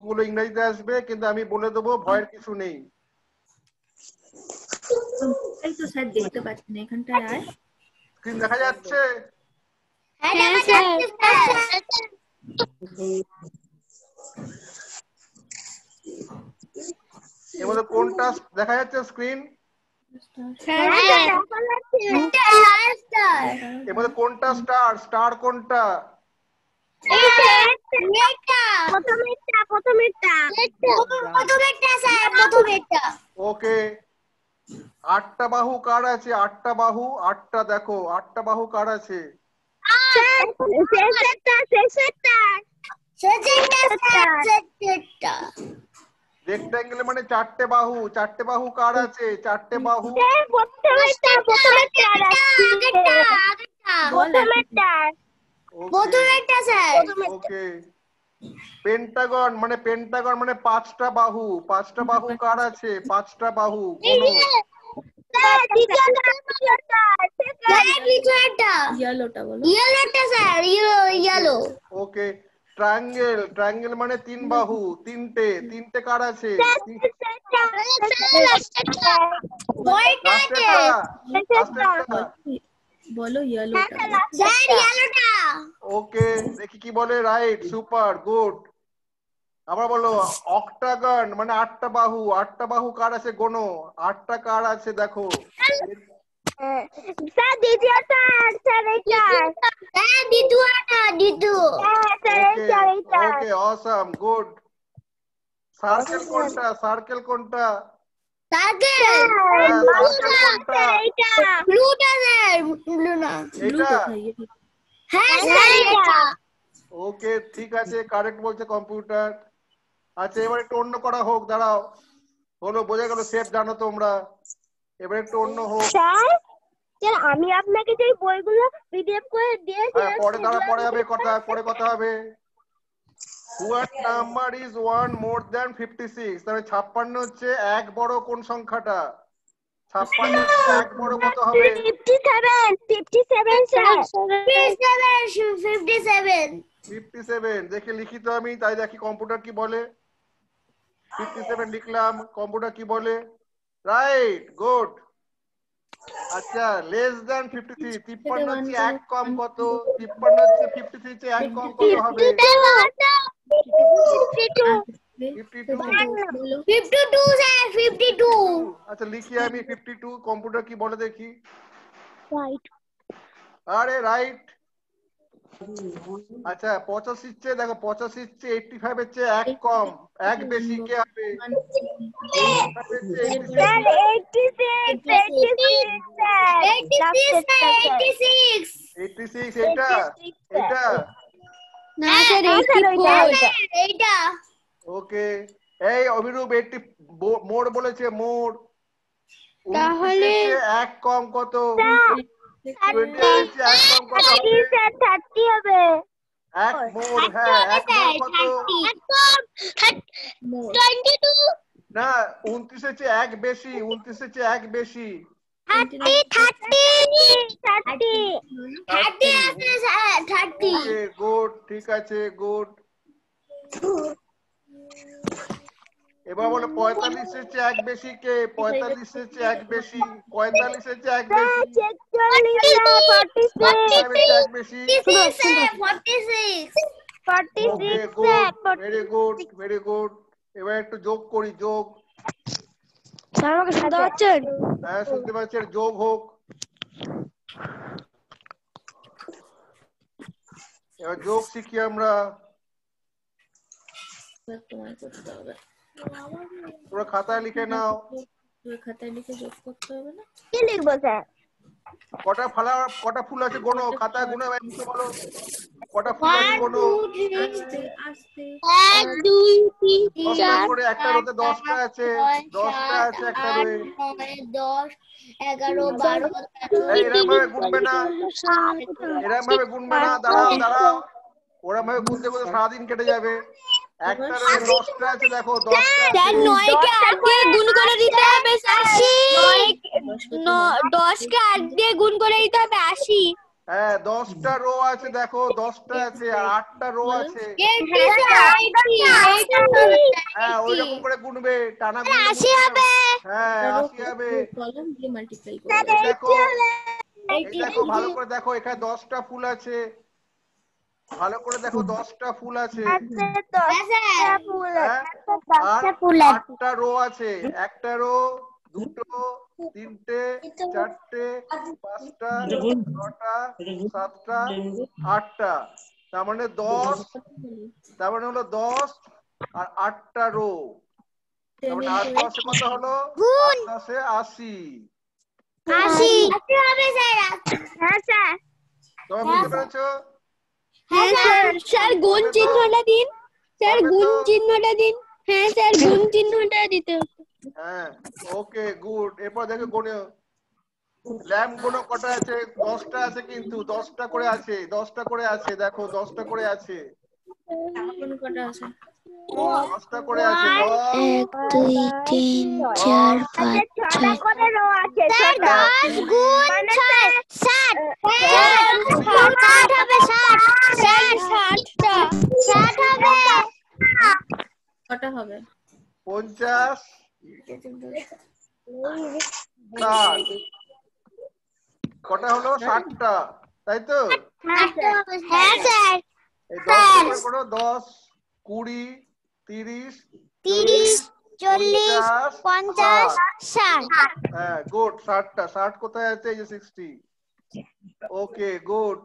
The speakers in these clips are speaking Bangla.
গুলো ইংরেজিতে আসবে, কিন্তু আমি বলে দেবো, ভয়ের কিছু নেই। এই তো স্যার দেখতে পাচ্ছেন এখানটায় আয়। স্ক্রিন দেখা যাচ্ছে? হ্যাঁ স্যার। এর মধ্যে কোনটা দেখা যাচ্ছে স্ক্রিন? এর মধ্যে কোনটা স্টার? স্টার কোনটা? ওকে। 8টা বাহু কার আছে? 8টা বাহু, 8টা দেখো, 8টা বাহু কার আছে? রেক্ট্যাঙ্গেল মানে 4টে বাহু, 4টে বাহু কার আছে? 4টে বাহু ওকে। পেন্টাগন মানে 5টা বাহু, 5টা বাহু কার আছে? 5টা বাহু কোনো? ইয়েলোটা বলো। ওকে। ট্রায়াঙ্গেল, ট্রায়াঙ্গেল মানে 3 বাহু, 3টে কার আছে? বলো ইয়েলোটা। ওকে, দেখি কি বলে। Right, super, good. আবার বলো। অক্টাগন মানে 8টা বাহু, 8টা বাহু কার আছে? গোনো, 8টা কার আছে দেখো। ওকে, অসাম, গুড। সার্কেল কোনটা? সার্কেল কোনটা? ওকে, ঠিক আছে, কারেক্ট বলছে কম্পিউটার। আচ্ছা, এবার একটু অন্য করা হোক, দাঁড়াও। হলো, বোঝা গেল শেপ জানো তোমরা। এবার একটু অন্য হোক। আমি আপনাকে যে বইগুলো পিডিএফ করে দিয়েছি, পরে হবে কথা, পরে কথা হবে। What number is 1 more than 56? তাহলে 56 হচ্ছে এক বড় কোন সংখ্যাটা? 56 হচ্ছে এক বড় কত হবে? 57। দেখে লিখি তো আমি, তাই দেখি কম্পিউটার কি বলে। 57 লিখলাম, কম্পিউটার কি বলে? Right, good. আচ্ছা, লেস দ্যান 53। 53 হচ্ছে এক কম কত? 53 হচ্ছে 53 হচ্ছে এক কম কত হবে? 52। আচ্ছা, লিখি আমি 52, কম্পিউটার কি বলে দেখি। আরে রাইট। আচ্ছা, 85 চেয়ে দেখো, 85 চেয়ে 85 এর চেয়ে এক কম, এক বেশি কে হবে? 86। এটা ওকে। এই অভিরূপ 80 মোড় বলেছে, মোড়। তাহলে এক কম কত? 20 এর চেয়ে এক কম কত হবে? 30 হবে। এক মোড়, হ্যাঁ, এক মোড় কত? 22। না, 29 এর চেয়ে এক বেশি, 29 এর চেয়ে এক বেশি। 30। ওকে, গুড, ঠিক আছে, গুড। এবার বলো 45 এর চেয়ে এক বেশি কে? 45 এর চেয়ে এক বেশি, 45 এর চেয়ে এক বেশি, 45 এর চেয়ে এক বেশি। Okay, good, very good, very good. এবার একটু যোগ করি, যোগ। আমাকে শুনতে পাচ্ছেন? হ্যাঁ, শুনতে পাচ্ছি, যোগ হোক। এবার যোগ শিখি আমরা। তোমরা খাতায় লিখে নাও। খাতায় লিখে যোগ করতে হবে না? কি লিখবো স্যার? কটা ফুল আছে গোনো, খাতায় গুনে বলো। কটা ফুল আছে গোনো। 1 2 3 10টা 4 করে, একটা রোতে 10টা আছে, 10টা আছে একটা রোয়ে। 10 11 12 এরকম ভাবে গুনবে না, এরকম ভাবে গুনবে না, দাঁড়াও দাঁড়াও। ওরকম ভাবে গুনতে গুনতে সারাদিন কেটে যাবে। একটা রোয়ে 10টা আছে, দেখো 10টা আছে। 9 কে 8 দিয়ে গুণ করে দিতে হবে 80। 10 কে 8 দিয়ে গুণ করে দিতে হবে 80। হ্যাঁ, 10টা রো আছে, দেখো 10টা আছে, আর 8টা রো আছে। হ্যাঁ ওই রকম করে গুনবে, টানা গুনলে 80 হবে। হ্যাঁ 80 হবে। কলম দিয়ে মাল্টিপ্লাই এই করবে। দেখো, এই দেখো ভালো করে দেখো, এখানে 10টা ফুল আছে, ভালো করে দেখো 10টা ফুল আছে, হ্যাঁ আর 8টা রো আছে, একটা রো, দুটো, তিনটে, চারটে, পাঁচটা, ছটা, সাতটা, আটটা, তার মানে 10, তার মানে হলো 10 আর 8টা রো, তার মানে 8 10 কত হলো? 8 10 80। 80 হবে স্যার। হ্যাঁ স্যার। তোমরা বুঝতে পেরেছো? হ্যাঁ স্যার। স্যার গুণ চিহ্নটা দিন। স্যার পারবে গুণ তো? চিহ্নটা দিন। হ্যাঁ স্যার গুণ চিহ্নটা দিতে হবে। হ্যাঁ ওকে গুড। এরপর দেখো গোনে ল্যাম্প গুলো কটা আছে? 10টা আছে, কিন্তু 10টা করে আছে, 10টা করে আছে, দেখো 10টা করে আছে, কোন কটা আছে? 10টা করে আছে, 10 1 2 3 4 5 6 করে রো আছে। স্যার 10 গুণ 6 60 60 হবে 60 60টা 60 হবে। কটা হবে? 50 60 কটা হলো? 60টা, তাই তো? হ্যাঁ স্যার। এই 10টা করে করো, 10 20 30 30 40 50 60। হ্যাঁ গুড। 60টা, 60 কোথায় আছে? এই যে 60। Okay good.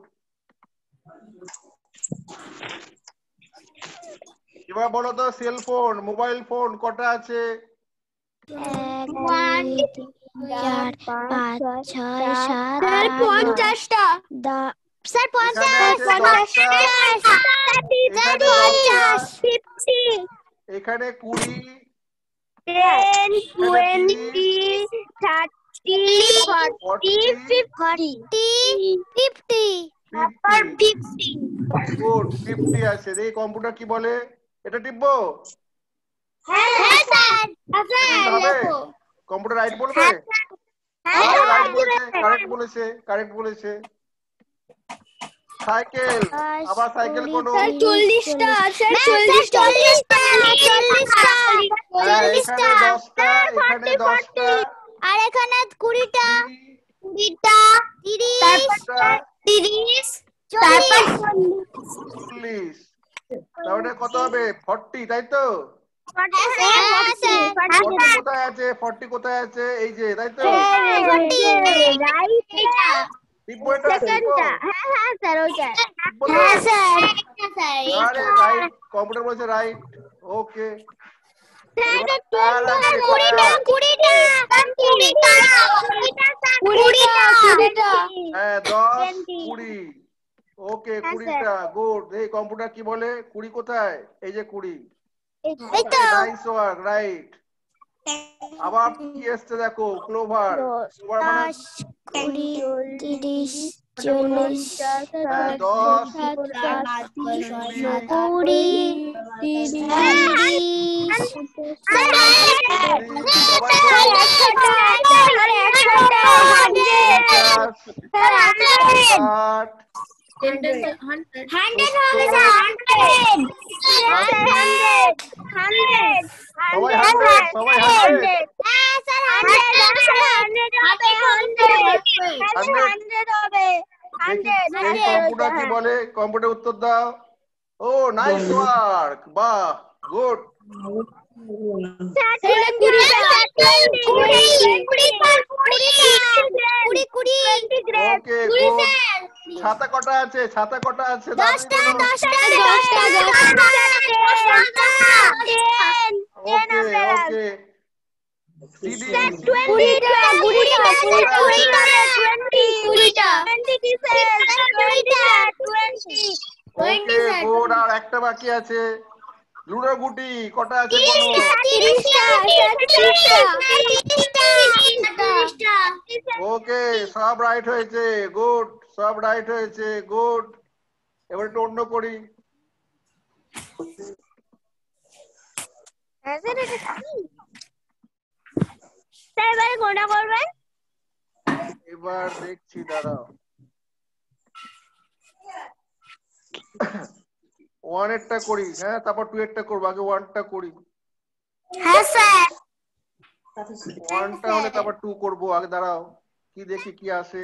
এবার বলো তো সেল ফোন, মোবাইল ফোন কটা আছে? 1 2 3 4 5 6 7 8 50টা। স্যার এখানে 50 আছে 10টা, এখানে 20, 10 এখানে 20 30 40 50 গুড। 50 আছে। এই কম্পিউটার কি বলে? এটা টিপবো? হ্যাঁ স্যার। এটা হবে? কম্পিউটার রাইট বলবে? রাইট বলেছে, কারেক্ট বলেছে, কারেক্ট বলেছে। সাইকেল, আবার সাইকেল কোনো? 40টা স্যার 40টা হ্যাঁ এখানে 10টা, এখানে 10টা, আর এখানে 20টা 20টা 30 তারপর 40, তাহলে কত হবে? 40, তাই তো? 40 কোথায় আছে? 40 কোথায় আছে? এই যে, তাই তো? টিপবো এটা? টিপবো? টিপবো তো? আরে রাইট, কম্পিউটার বলেছে রাইট। ওকে। হ্যাঁ 10 20। ওকে 20টা গুড। এই কম্পিউটার কি বলে? 20 কোথায়? এই যে 20। Nice work, right. আবার কি এসছে দেখো, ক্লোভার। ক্লোভার মানে 20 30 40 হ্যাঁ 10 সবাই 100, সবাই 100। এই কম্পিউটার কি বলে? কম্পিউটার উত্তর দাও। ও নাইস ওয়ার্ক, বাহ গুড। Okay good. ছাতা কটা আছে? ছাতা কটা আছে? ওকে ওকে। CD okay good. আর একটা বাকি আছে, লুডো গুটি কটা আছে বলো? ওকে সব রাইট হয়েছে, গুড, সব রাইট হয়েছে, গুড। এবার একটু অন্য করি। এবার দেখছি, দাঁড়াও। 1 এরটা করি, হ্যাঁ তারপর 2 এরটা করবো, আগে 1টা করি। হ্যাঁ স্যার। ওয়ানটা হলে তারপর 2 করব। আগে দাঁড়াও, কি দেখি কি আসে।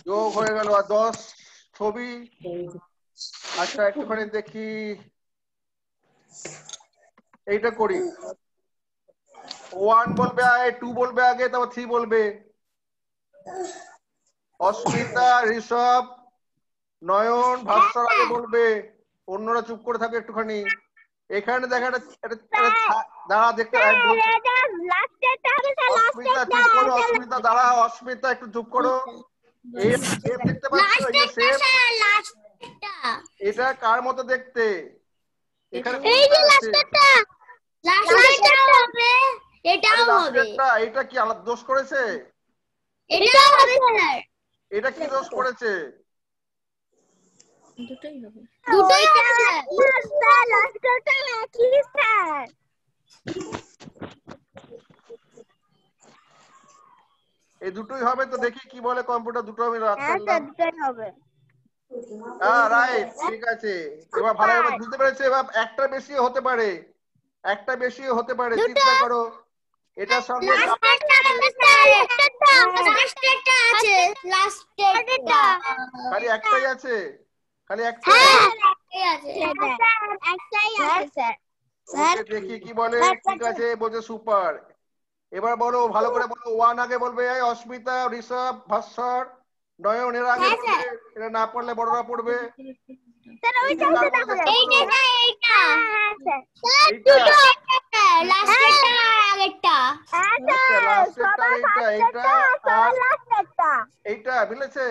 যোগ হয়ে গেল আর 10 ছবি। আচ্ছা একটুখানি দেখি, এইটা করি। 1 বলবে আগে, 2 বলবে আগে, তারপর 3 বলবে। অস্মিতা, ঋষভ, নয়ন, ভাস্কর আগে বলবে, অন্যরা চুপ করে থাকবে একটুখানি। এখানে দেখা দাঁড়া দেখতে বলছে। অস্মিতা চুপ করো, অস্মিতা দাঁড়াও, অস্মিতা একটু চুপ করো। এই সেম দেখতে পাচ্ছ? এই যে সেম, এটা কার মতো দেখতে? এখানে এই যে লাস্টেরটা, লাস্টেরটা হবে, এটাও হবে। এটা কি আলাদা দোষ করেছে? এটাও হবে স্যার। এটা কি দোষ করেছে? দুটোই হবে। দুটোই হবে স্যার। লাস্টেরটা কি স্যার? এই দুটোই হবে তো, দেখি কি বলে কম্পিউটার। দুটো আমি রাখ হ্যাঁ স্যার, দুটোই হবে। হ্যাঁ রাইট, ঠিক আছে। এবার ভালোভাবে বুঝতে পেরেছে। এবার একটা বেশিও হতে পারে, একটা বেশিও হতে পারে, চিন্তা করো। এটার সঙ্গে লাস্টেরটা আছে, লাস্টেরটা খালি একটাই আছে, খালি একটাই। হ্যাঁ একটাই আছে স্যার। ওকে দেখি কি বলে। ঠিক আছে বলছে সুপার। এবার বলো ভালো করে বলো। 1 আগে বলবে এই অস্মিতা, ঋষভ, ভাস্কর, নয়ন, এরা আগে বলবে। এরা না পড়লে বড়রা পড়বে। স্যার ওইটা এইটা এইটা স্যার, এইটা লাস্টেরটা আগেরটা। লাস্টেরটা এইটা আর এইটা মিলেছে?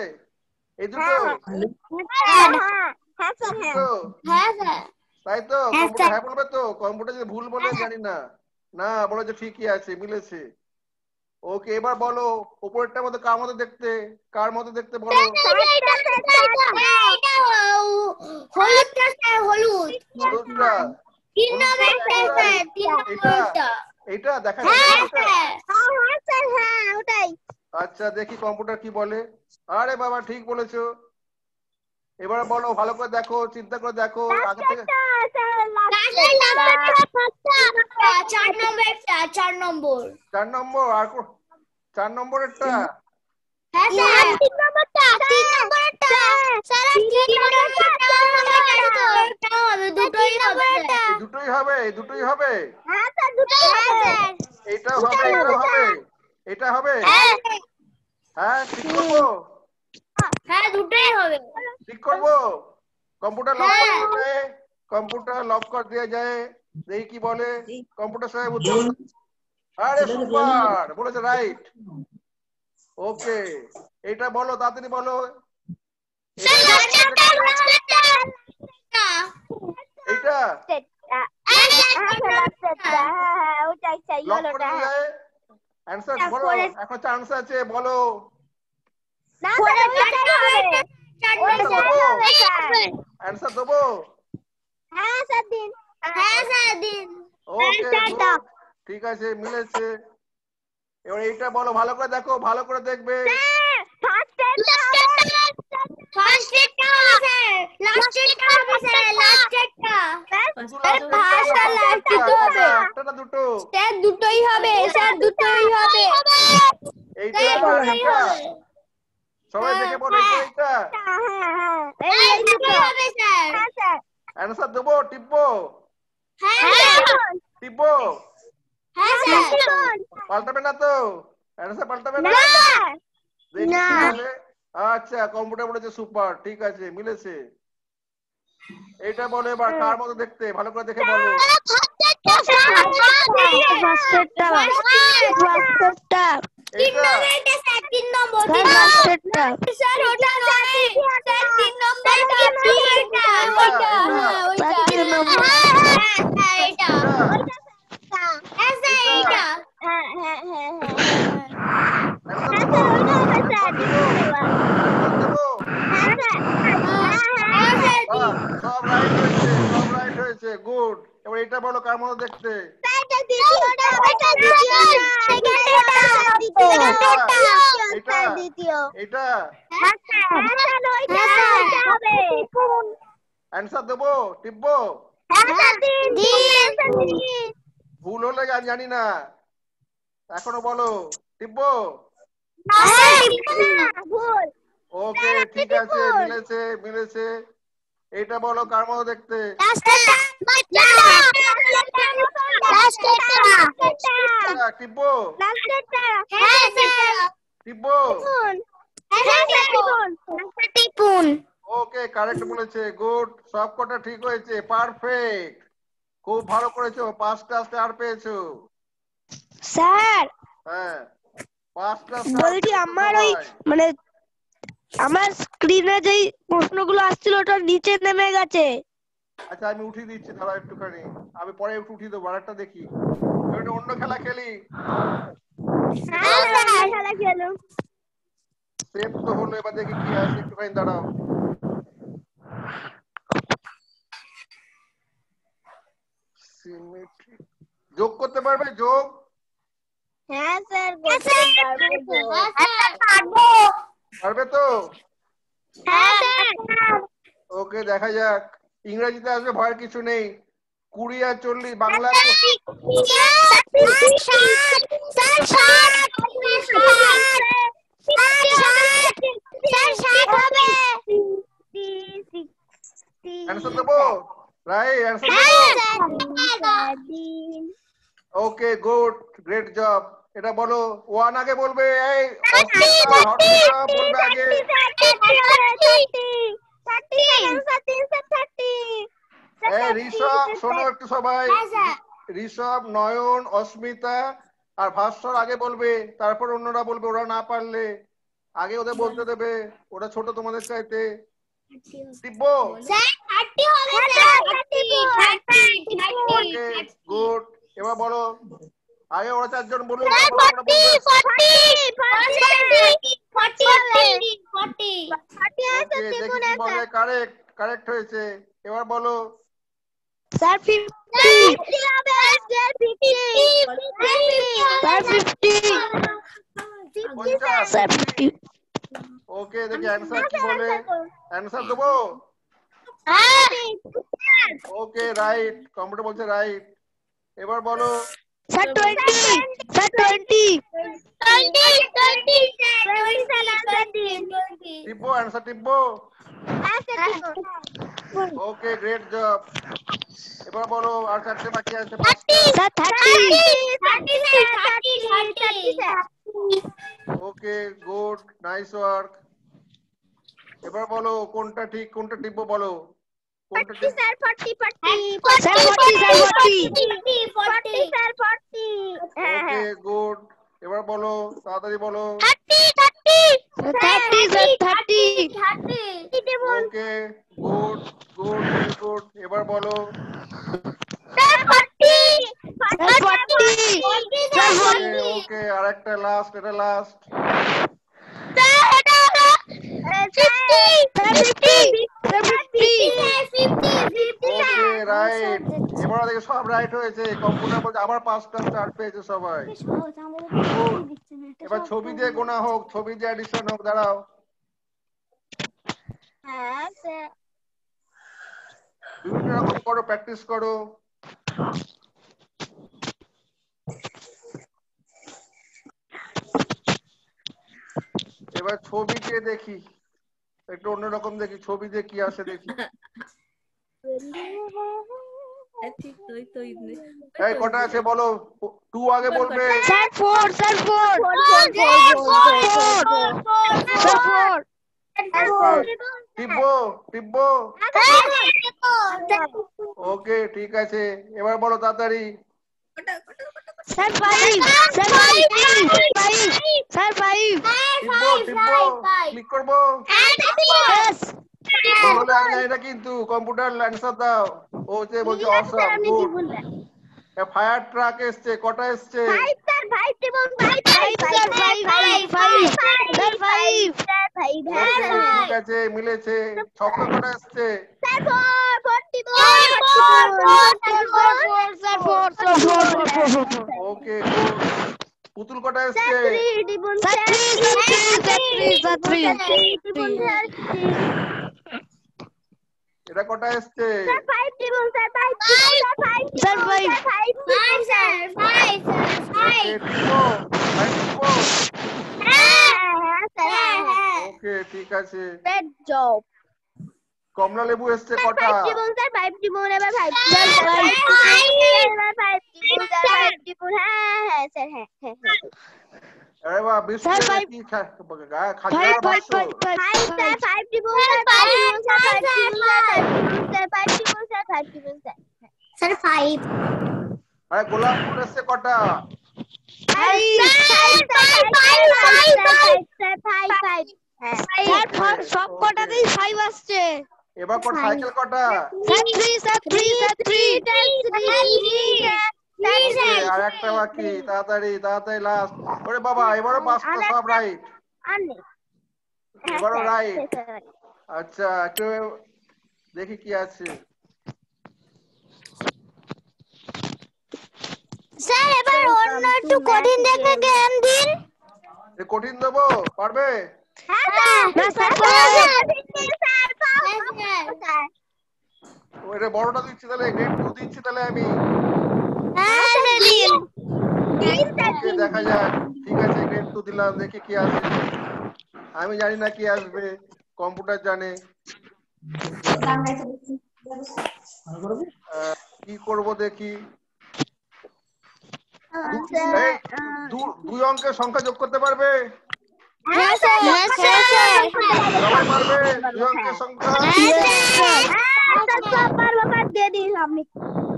এই দুটো হ্যাঁ স্যার। তাই তো? কম্পিউটার হ্যাঁ বলবে তো? কম্পিউটার যদি ভুল বলে জানি না, না বলে যে ঠিকই আছে, মিলেছে। ওকে এবার বলো উপরেরটার মধ্যে কার মতো দেখতে? কার মতো দেখতে বলো? হলুদটা স্যার, হলুদ। হলুদটা? 3 নম্বরটা স্যার, 3 নম্বরটা। এইটা দেখা হ্যাঁ যাচ্ছে? স্যার, হ্যাঁ স্যার, হ্যাঁ ওটাই। আচ্ছা দেখি কম্পিউটার কি বলে। আরে বাবা ঠিক বলেছো। এবার বলো ভালো করে দেখো, চিন্তা করে দেখো আগে থেকে। 4 নম্বরটা, 4 নম্বর। 4 নম্বর আর 4 নম্বরেরটা? হ্যাঁ স্যার, 3 নম্বরটা, 3 নম্বরটা স্যার, 3 নম্বরটা হবে, দুটোই হবে। দুটোই হবে, দুটোই হবে। হ্যাঁ স্যার, দুটোই হবে। এটা হবে, এটা হবে, এটা হবে। হ্যাঁ ঠিক করবো, হ্যাঁ দুটোই হবে। ঠিক করবো। কম্পিউটার লক করে দিলে, কম্পিউটার লক করে দেওয়া যায়। দেখি কি বলে কম্পিউটার সাহেব উত্তর। আরে সুপার বলেছে, রাইট। ওকে এটা বলো, তাড়াতাড়ি বলো। এইটা লক করে দিয়ে যায়। অ্যানসার বলো, এখন চান্স আছে, বলো। অ্যানসার দেবো? হ্যাঁ স্যার দিন, হ্যাঁ স্যার দিন। ওকে ঠিক আছে, মিলেছে। এবার এইটা বলো, ভালো করে দেখো, ভালো করে দেখবে। দুটোই হবে স্যার, দুটোই হবে। এইটা সবাই দেখে বলো, এইটা অ্যানসার দেবো? টিপবো? টিপবো? পাল্টাবে না তো? অ্যানসার পাল্টাবে না? দেখি কি বলে। আচ্ছা কম্পিউটার বলেছে সুপার, ঠিক আছে মিলেছে। এইটা বলো এবার কার মতো দেখতে, ভালো করে দেখে বলো। সব রাইট হয়েছে, সব রাইট হয়েছে, গুড। এবার এটা বলো কার মতো দেখতে। এটা অ্যানসার দেবো? টিপবো? ভুল হলে আমি জানি না, এখনো বলো। টিপবো? ওকে ঠিক আছে, মিলেছে মিলেছে। এটা বলো কার মতো দেখতে? টিপবো? টিপবো? ওকে কারেক্ট বলেছে, গুড, সব কটা ঠিক হয়েছে, পারফেক্ট, খুব ভালো করেছো, 5টা স্টার পেয়েছো। স্যার হ্যাঁ 5টা স্টার বলছি আমার ওই মানে আমার স্ক্রিনে যেই প্রশ্নগুলো আসছিল ওটা নিচে নেমে গেছে। আচ্ছা আমি উঠিয়ে দিচ্ছি, দাঁড়াও একটুখানি, আমি পরে একটু উঠিয়ে দেবো, আরেকটা দেখি। একটা অন্য খেলা খেলি। সেভ তো হলো, এবার দেখি কি আছে, একটুখানি দাঁড়াও। সিমেট্রি যোগ করতে পারবে? যোগ? হ্যাঁ স্যার পারবে তো? হ্যাঁ ওকে দেখা যাক, ইংরেজিতে আসবে, ভয়ের কিছু নেই। 20 আর 40 বাংলা। অ্যানসার দেবো? রাইট, অ্যানসার দেবো? Okay good, great job. এটা বলো, 1 আগে বলবে, এই বলবে আগে। এই ঋষভ শোনো একটু সবাই, ঋষভ, নয়ন, অস্মিতা আর ভাস্বর আগে বলবে, তারপর অন্যরা বলবে, ওরা না পারলে আগে ওদের বলতে দেবে, ওরা ছোট তোমাদের চাইতে। টিপবো? ওকে গুড, এবার বলো, আগে ওরা 4 জন বলুন, কারেক্ট কারেক্ট হয়েছে। এবার বলো স্যার 50 ওকে দেখি অ্যানসার কি বলে, অ্যানসার দেবো? ওকে রাইট, কম্পিউটার বলছে রাইট। এবার বলো স্যার 20 টিপবো? অ্যানসার টিপবো? Okay great job. এবার বলো আর 4টে বাকি আছে, 5টা। Sir 30 okay good, nice work. এবার বলো কোনটা ঠিক কোনটা টিপবো, বলো কোনটা টিপ? ওকে গুড, এবার বলো তাড়াতাড়ি বলো। 30 okay good good very good, এবার বলো। ওকে আরেকটা লাস্ট, এটা লাস্ট। ওকে রাইট, এবার দেখো সব রাইট হয়েছে, কম্পিউটার বলছে আবার 5টা স্টার পেয়েছে সবাই। এবার ছবি দিয়ে গোনা হোক, ছবি দিয়ে অ্যাডিশন হোক, দাঁড়াও। বিভিন্ন রকম করো, প্র্যাকটিস করো। এবার ছবি দিয়ে দেখি, একটু অন্যরকম দেখি, ছবি দিয়ে কি আসে দেখি। এই কটা আছে বলো, 2 আগে বলবে। স্যার 4 টিপবো? টিপবো? ওকে ঠিক আছে, এবার বলো তাড়াতাড়ি। স্যার 5 টিপবো? টিপবো? ক্লিক করবো? বলে আমি জানি না কিন্তু, কম্পিউটার অ্যান্সার দাও। ও যে বলছে অসম, গুড। ফায়ার ট্রাক এসছে, কটা এসছে? ঠিক আছে মিলেছে। ছক্কা কটা এসছে? Okay good. পুতুল কটা এসছে? এটা কটা এসছে? স্যার 5 টিবল স্যার 5 স্যার 5 স্যার 5 ওকে টিপো 5 টিপো। ওকে ঠিক আছে। Good job. কমলা লেবু এসছে কটা? 5 টিবল স্যার 5 টিবল এবার 5 স্যার 5 টিবল স্যার 5 টিবল হ্যাঁ স্যার হ্যাঁ। আরে বাহ বিস্কুট কি খাজনার বাক্স। 5 স্যার 5 টিবল স্যার 5 টিবল স্যার 5 টিবল স্যার 5 টিবল স্যার স্যার 5। আরে গোলাপ ফুল এসছে কটা? 5 সব কটাতেই 5 আসছে। এবার কত সাইকেল কটা? স্যার 3 আর একটা বাকি, তাড়াতাড়ি তাড়াতাড়ি লাস্ট। ওরে বাবা এবারও পাঁচটা সব রাইট। এবারও রাইট। আচ্ছা একটু দেখি কি আছে। স্যার এবার অন্য একটু কঠিন দেখে জ্ঞান দিন। কঠিন দেবো পারবে? ওইটা বড়টা দিচ্ছি তাহলে, গ্রেড 2 দিচ্ছি তাহলে আমি। ওকে দেখা যাক। ঠিক আছে গ্রেড 2 দিলাম, দেখি কি আসে। আমি জানি না কি আসবে, কম্পিউটার জানে। কি করব দেখি। দুই অঙ্কের সংখ্যা যোগ করতে পারবে? সবাই পারবে দুই অঙ্কের সংখ্যা?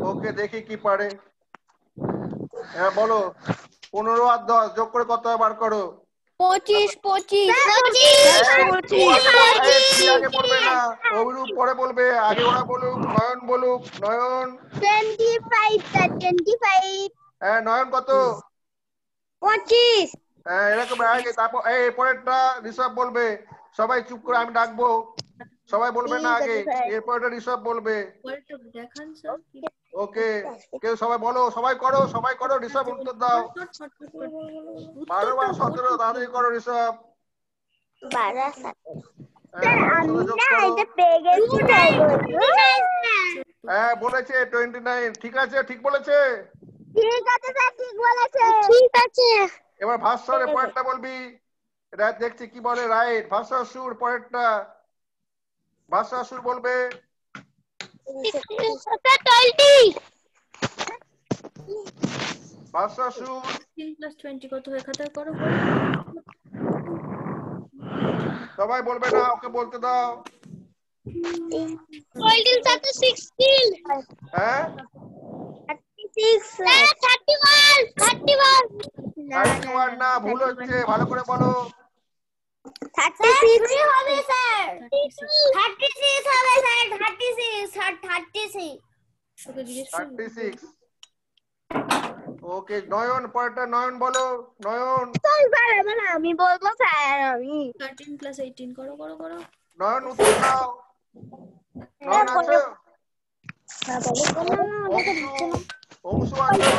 ওকে দেখি কি পারে। হ্যাঁ বলো। 15 আর 10 যোগ করে কত বার করো? 25 আগে পড়বে না, অভিরূপ পরে বলবে, আগে ওরা বলুক, নয়ন বলুক। নয়ন 25 স্যার 25। হ্যাঁ নয়ন কত? 25। হ্যাঁ এরকম আগে, তারপর এই পরেরটা ঋষভ বলবে। সবাই চুপ করে, আমি ডাকবো, সবাই বলবে না আগে, এরপরটা ঋষভ বলবে। দেখান স্যার। ওকে কেউ সবাই বলো, সবাই করো, সবাই করো, ঋষভ উত্তর দাও। 12 বা 17 তাড়াতাড়ি করো ঋষভ। হ্যাঁ বলেছে 29। ঠিক আছে, ঠিক বলেছে। ঠিক আছে স্যার, ঠিক বলেছে। ঠিক আছে। এবার ভাস্বর পরেরটা বলবি। এটা দেখছি কি বলে। রাইট। ভাস্বর সুর পরেরটা। ভাস্বর সুর বলবে। 20। ভাস্বর সুর 16 + 20 কত হয়? খাতায় করো। সবাই বলবে না, ওকে বলতে দাও। 12 সাথে 16। হ্যাঁ 36 স্যার 31 না, ভুল হচ্ছে, ভালো করে বলো। 36 হবে স্যার। 36 হবে স্যার। 36 ওকে জিজ্ঞেস করুন। 36। ওকে নয়ন পরেরটা, নয়ন বলো। নয়ন আমি বলবো স্যার। আমি 13 + 18 করো। নয়ন উত্তর দাও। নয়ন আছে? অংশু আছে?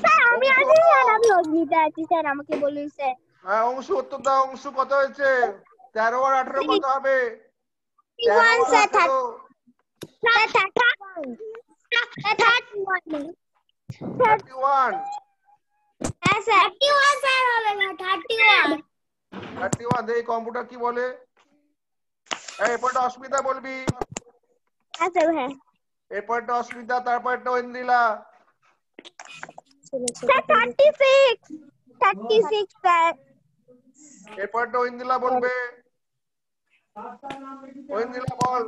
স্যার আমি আছি স্যার। আমি অগ্নিতে আছি স্যার, আমাকে বলুন স্যার। হ্যাঁ অংশু উত্তর দাও। অংশু কত হয়েছে? 13 আর 18 কত হবে? 31 স্যার। 13 31। হ্যাঁ স্যার 31 স্যার হবে না। 31 দেখি কম্পিউটার কি বলে। এরপরটা অস্মিতা বলবি। হ্যাঁ স্যার। হ্যাঁ এরপরটা অস্মিতা, তারপরটা ঐন্দ্রিলা। Sir 36 sir. এরপরটা ঐন্দ্রিলা বলবে। ঐন্দ্রিলা বল।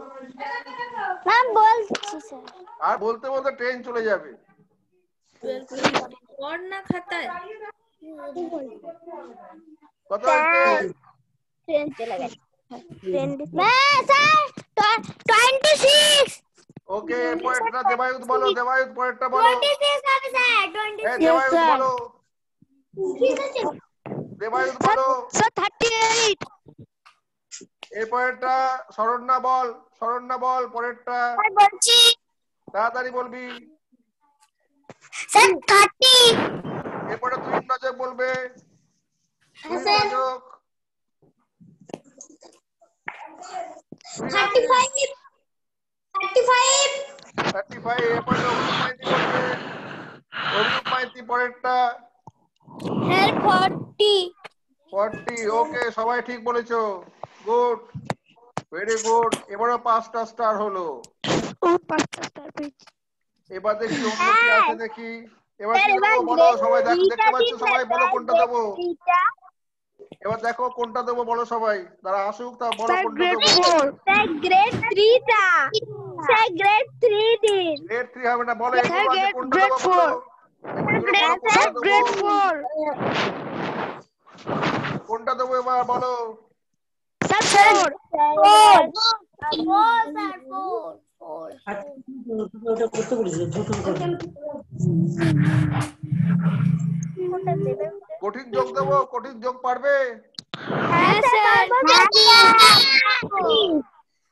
ম্যাম বলছি স্যার। আর বলতে বলতে ট্রেন চলে যাবে। 12 + 18 কর না খাতায়। কত হয়েছে? ট্রেন চলে গেছে। স্যার 26। ওকে এরপরটা দেবায়ুত বলো। দেবায়ুত পরেরটা বলো। 26 হবে স্যার। 26 দেবায়ুত বলো। দেবায়ুত বলো। স্যার 38। এরপরেরটা শরণ্যা বল। শরণ্যা বল পরেরটা। বলছি তাড়াতাড়ি বলবি। স্যার 30। এরপরে তুই নজক বলবে। তুই স্যার নজক। 35 এরপর অভিরূপ মাইতি বলবে। অভিরূপ মাইতি পরেরটা স্যার 40 40। ওকে, সবাই ঠিক বলেছো, গুড, ভেরি গুড। এবারে 5টা স্টার হলো। এবার দেখি অন্য কি আছে দেখি। এবার কি দেবো বলো, সবাই দেখতে পাচ্ছ, সবাই বলো কোনটা দেবো। এবার দেখো কোনটা দেবো বলো সবাই, যারা আসুক তা বলো কোনটা দেবো। স্যার গ্রেড 3 টা স্যার গ্রেড 3 দিন। গ্রেড 3 হবে না, বলো এগুলো আছে কোনটা দেবো বলো। এগুলো বলো কোনটা দেবো। গ্রেড 4 কোনটা দেবো এবার বলো। স্যার 4 4 কঠিন যোগ দেবো, কঠিন যোগ পারবে? হ্যাঁ স্যার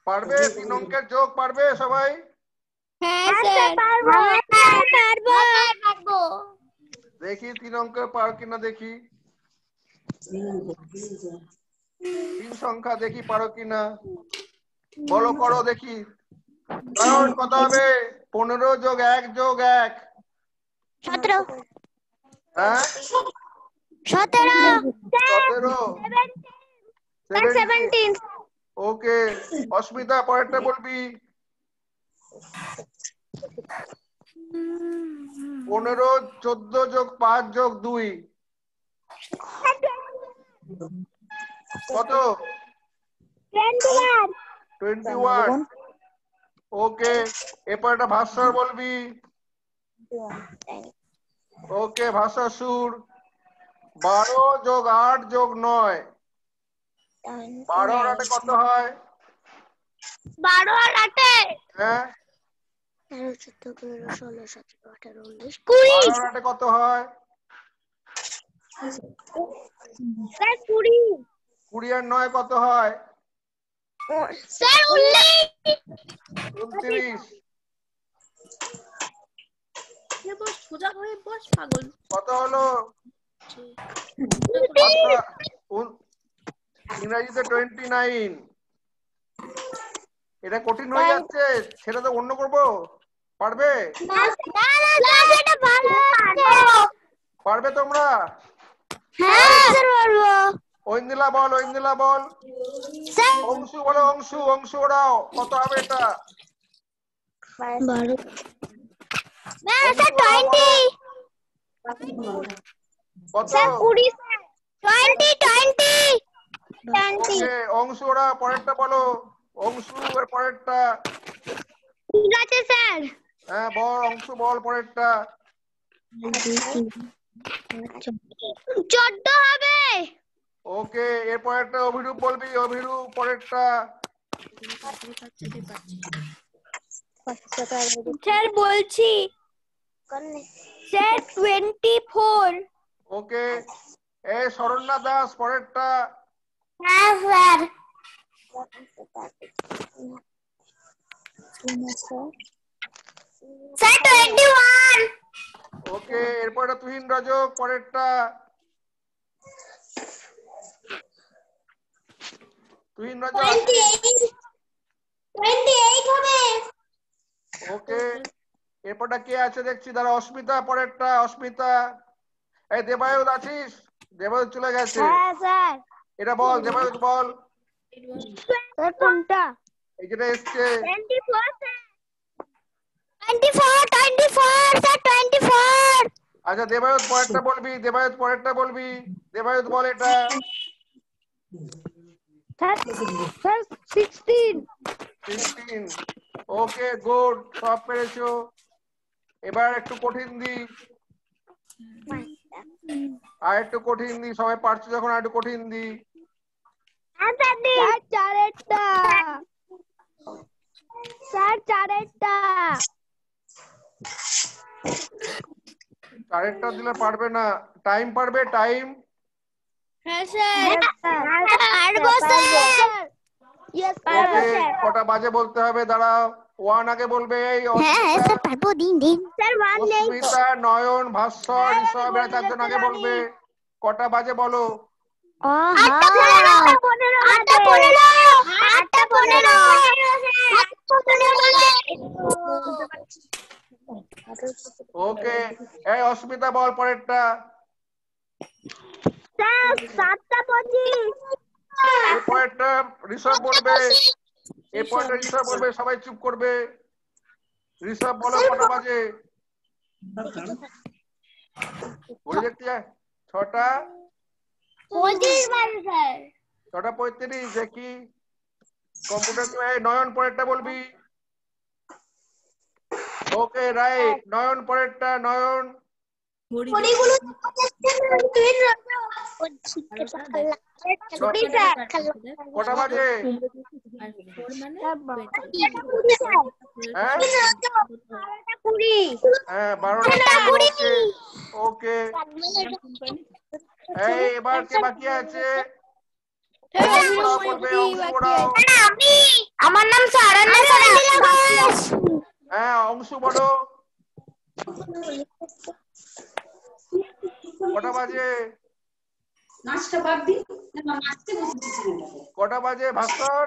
পারবে? 3 অঙ্কের যোগ পারবে সবাই? হ্যাঁ স্যার পারবো। দেখি 3 অঙ্কের পার কিনা দেখি। 3 সংখ্যা দেখি পারো কিনা, বলো করো দেখি। কারণ কত হবে? 15 যোগ 1 যোগ 1 17 হ্যাঁ 17 17। ওকে, অস্মিতা পরেরটা বলবি। 15 14 যোগ 5 যোগ 2 কত? 21। ওকে, এরপর একটা ভাস্বর বলবি। ওকে, ভাস্বর সুর। 12 যোগ 8 যোগ 9 12 আর 8 কত হয়? 12 আর 8 হ্যাঁ 13 14 15 16 17 18 19 12 20 আর 8 কত হয়? স্যার 20 20 আর 9 কত হয়? স্যার 29। বস, সোজা হয়ে বস পাগল। কত হলো? ইংরেজিতে 29। এটা কঠিন হয়ে যাচ্ছে, সেটা তো অন্য করবো। পারবে? পারবে তোমরা? ঐন্দিলা বল, ঐন্দিলা বল। অংশু বলো, অংশু, অংশু ওরাও। কত হবে এটা? কত? 20 ওকে, অংশু ওরা পরেরটা বলো। অংশু এর পরেরটা। ঠিক আছে স্যার। হ্যাঁ বল, অংশু বল পরেরটা। 14 হবে। ওকে, এর পরেরটা অভিরূপ বলবি। অভিরূপ পরেরটা। স্যার বলছি স্যার 24। ওকে, এই শরণ্যা দাস পরেরটা। হ্যাঁ স্যার। স্যার 21। ওকে, এরপরটা তুহিন রজক পরেরটা। তুহিন রজক 28 হবে। ওকে, এরপরটা কে আছে দেখছি, দাঁড়া। অস্মিতা পরেরটা, অস্মিতা। এই দেবায়ুদ আছিস? দেবায়ুদ চলে গেছে। হ্যাঁ স্যার। এটা বল দেবায়ুদ বল। স্যার কোনটা? এই যেটা এসছে। 24 স্যার। 24 স্যার 24। আচ্ছা, দেবায়ুদ পরেরটা বলবি। দেবায়ুদ পরেরটা বলবি। দেবায়ুদ বল এটা। স্যার 16। 16। ওকে, গুড, সব পেরেছো। এবার একটু কঠিন দি, আর একটু কঠিন দি। সবাই পারছো যখন আর একটু কঠিন দি। স্যার চারেরটা। স্যার চারেরটা। চারেরটা দিলে পারবে না। টাইম পারবে? টাইম? হ্যাঁ স্যার। পারবো স্যার। ইয়েস পারবো ওকে, স্যার। কটা বাজে বলতে হবে, দাঁড়াও। 1 আগে বলবে। এই হ্যাঁ অস্মিতা, স্যার পারবো। দিন স্যার 1 নেই তো। অস্মিতা, নয়ন, ভাস্বর, ঋষভ, এরা চারজন আগে বলবে। কটা বাজে বলো। 8টা 15। 8টা 15। 8টা ওকে, এই অস্মিতা বল পরেরটা। এই পরেরটা ঋষভ বলবে, এই পরেরটা ঋষভ বলবে, সবাই চুপ করবে। ঋষভ বলো কটা বাজে? ঘড়ি দেখতে যায় 6টা 6:35। দেখি কম্পিউটার কি নয়ন পরেরটা বলবি? ওকে রাইট, নয়ন পরেরটা। নয়ন কটা বাজে? হ্যাঁ 12টা। ওকে, এই এবার কে বাকি আছে? আমার নাম সারান্না ঘোষ। হ্যাঁ অংশু বলো কটা বাজে? কটা বাজে ভাস্কর?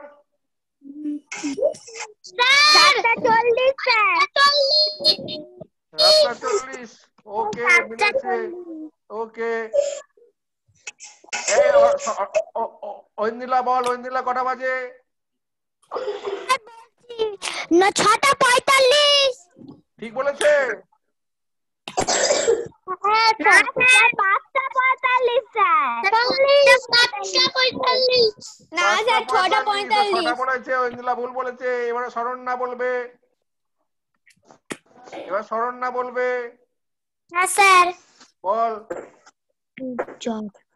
7:40। ওকে মিলেছে। ওকে, এই ঐন্দিলা বল, ঐন্দিলা কটা বাজে? 6:45। ঠিক বলেছে? না স্যার 6:45 বলেছে। ঐন্দিলা ভুল বলেছে। এবারে শরণ্যা বলবে, এবার শরণ্যা বলবে। হ্যাঁ স্যার। বল।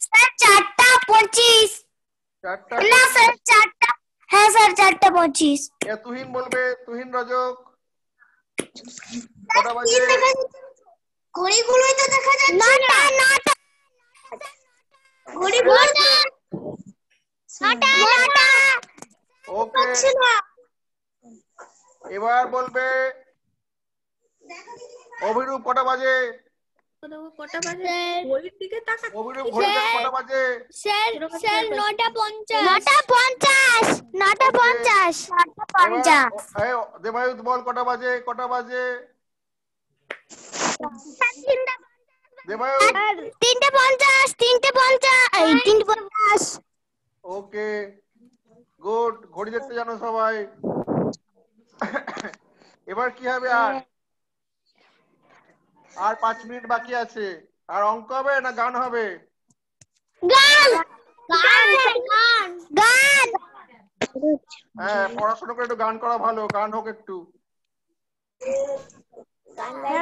স্যার 4:25। 4টা। না স্যার 4টা। হ্যাঁ স্যার 4:25। তুহিন বলবে, তুহিন রজক কটা বাজে? ঘড়িগুলোই তো দেখা যাচ্ছে না। 9টা। ঘড়িগুলো 9টা। ওকে, এবার বলবে অভিরূপ কটা বাজে? কটা বাজে? ঘড়ির দিকে তাকা। অভিরূপ ঘড়ি দেখ কটা বাজে? স্যার 9:50। 9:50। দেবায়ুত বল কটা বাজে? কটা বাজে দেবায়ুত? 3:50। 3:50। ওকে গুড, ঘড়ি দেখতে জানো সবাই। এবার কি হবে? আর 5 মিনিট বাকি আছে। আর অঙ্ক হবে না গান হবে? গান। হ্যাঁ পড়াশোনা করে একটু গান করা ভালো, গান হোক একটু।